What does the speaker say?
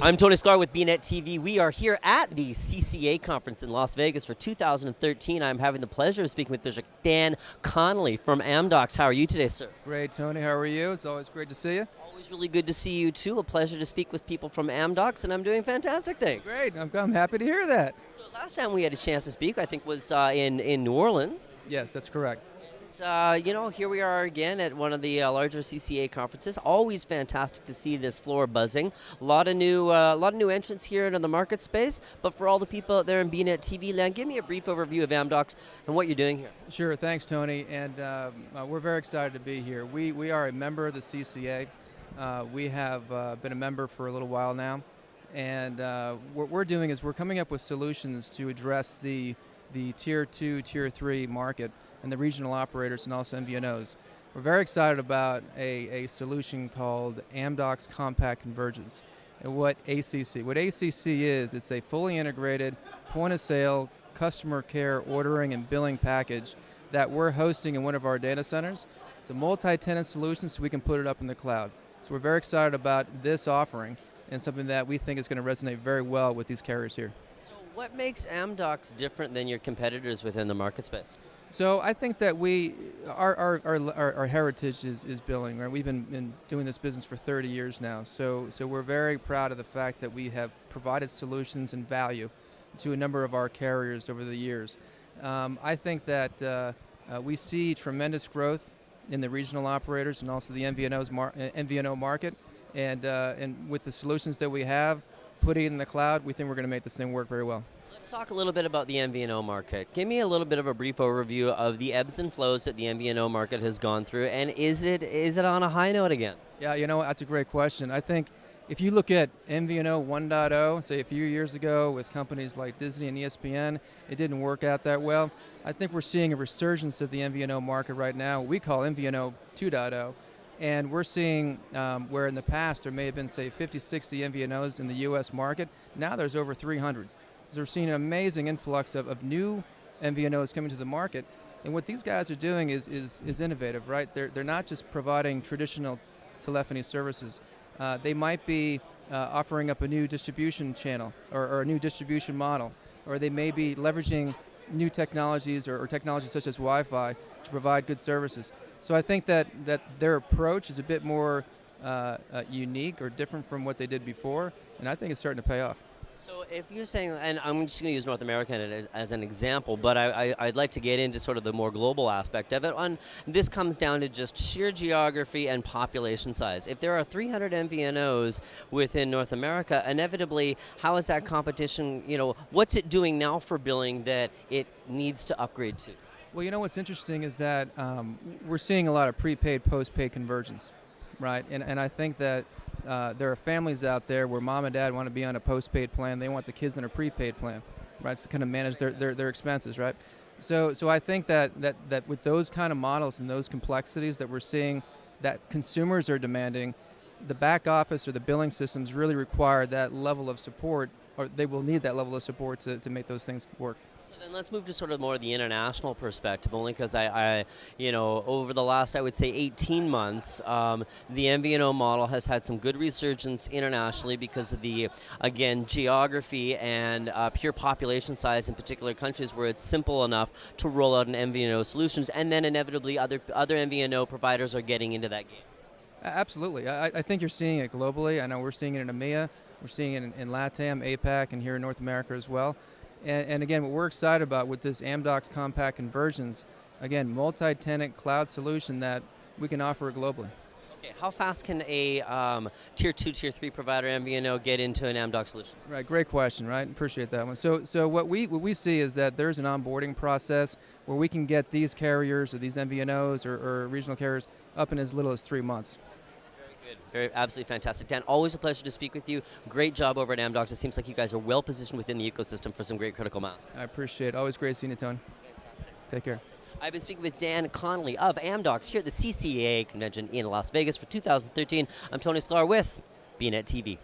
I'm Tony Sklar with bnetTV. We are here at the CCA conference in Las Vegas for 2013. I'm having the pleasure of speaking with Mr. Dan Connolly from Amdocs. How are you today, sir? Great, Tony. How are you? It's always great to see you. Always really good to see you, too. A pleasure to speak with people from Amdocs, and I'm doing fantastic things. Great. I'm happy to hear that. So last time we had a chance to speak, I think, was in New Orleans. Yes, that's correct. Here we are again at one of the larger CCA conferences. Always fantastic to see this floor buzzing. A lot of new entrants here into the market space. But for all the people out there in bnetTV land, give me a brief overview of Amdocs and what you're doing here. Sure. Thanks, Tony. And we're very excited to be here. We are a member of the CCA. We have been a member for a little while now. And what we're doing is we're coming up with solutions to address the Tier 2, Tier 3 market and the regional operators and also MVNOs. We're very excited about a solution called Amdocs Compact Convergence. And what ACC is, it's a fully integrated point-of-sale customer care ordering and billing package that we're hosting in one of our data centers. It's a multi-tenant solution, so we can put it up in the cloud. So we're very excited about this offering and something that we think is going to resonate very well with these carriers here. So what makes Amdocs different than your competitors within the market space? So I think that our heritage is billing, right? We've been doing this business for 30 years now. So we're very proud of the fact that we have provided solutions and value to a number of our carriers over the years. I think that we see tremendous growth in the regional operators and also the MVNO market. And with the solutions that we have, putting it in the cloud, we think we're going to make this thing work very well. Let's talk a little bit about the MVNO market. Give me a little bit of a brief overview of the ebbs and flows that the MVNO market has gone through, and is it on a high note again? Yeah, that's a great question. I think if you look at MVNO 1.0, say a few years ago with companies like Disney and ESPN, it didn't work out that well. I think we're seeing a resurgence of the MVNO market right now, we call MVNO 2.0. And we're seeing where in the past there may have been, say, 50, 60 MVNOs in the U.S. market. Now there's over 300. So we're seeing an amazing influx of new MVNOs coming to the market. And what these guys are doing is innovative, right? They're not just providing traditional telephony services. They might be offering up a new distribution channel or a new distribution model. Or they may be leveraging new technologies or technologies such as Wi-Fi to provide good services. So I think that their approach is a bit more unique or different from what they did before, and I think it's starting to pay off. So if you're saying, and I'm just going to use North America as an example, but I'd like to get into sort of the more global aspect of it. This comes down to just sheer geography and population size. If there are 300 MVNOs within North America, inevitably, how is that competition, what's it doing now for billing that it needs to upgrade to? Well, what's interesting is that we're seeing a lot of prepaid, postpaid convergence, right? And I think that there are families out there where mom and dad want to be on a postpaid plan. They want the kids on a prepaid plan, right? To kind of manage their expenses, right? So I think that with those kind of models and those complexities that we're seeing that consumers are demanding, the back office or the billing systems really require that level of support, or they will need that level of support to make those things work. So then let's move to sort of more of the international perspective, only because I over the last, I would say, 18 months, the MVNO model has had some good resurgence internationally because of the, again, geography and pure population size in particular countries where it's simple enough to roll out an MVNO solutions, and then inevitably other MVNO providers are getting into that game. Absolutely. I think you're seeing it globally. I know we're seeing it in EMEA. We're seeing it in LATAM, APAC, and here in North America as well. And again, what we're excited about with this Amdocs Compact Convergence, again, multi-tenant cloud solution that we can offer globally. Okay, how fast can a Tier 2, Tier 3 provider MVNO get into an Amdocs solution? Right, great question, right? Appreciate that one. So what we see is that there's an onboarding process where we can get these carriers or these MVNOs or regional carriers up in as little as 3 months. Very, absolutely fantastic. Dan, always a pleasure to speak with you. Great job over at Amdocs. It seems like you guys are well positioned within the ecosystem for some great critical mass. I appreciate it. Always great seeing you, Tony. Fantastic. Take care. I've been speaking with Dan Connolly of Amdocs here at the CCA convention in Las Vegas for 2013. I'm Tony Sklar with bnetTV.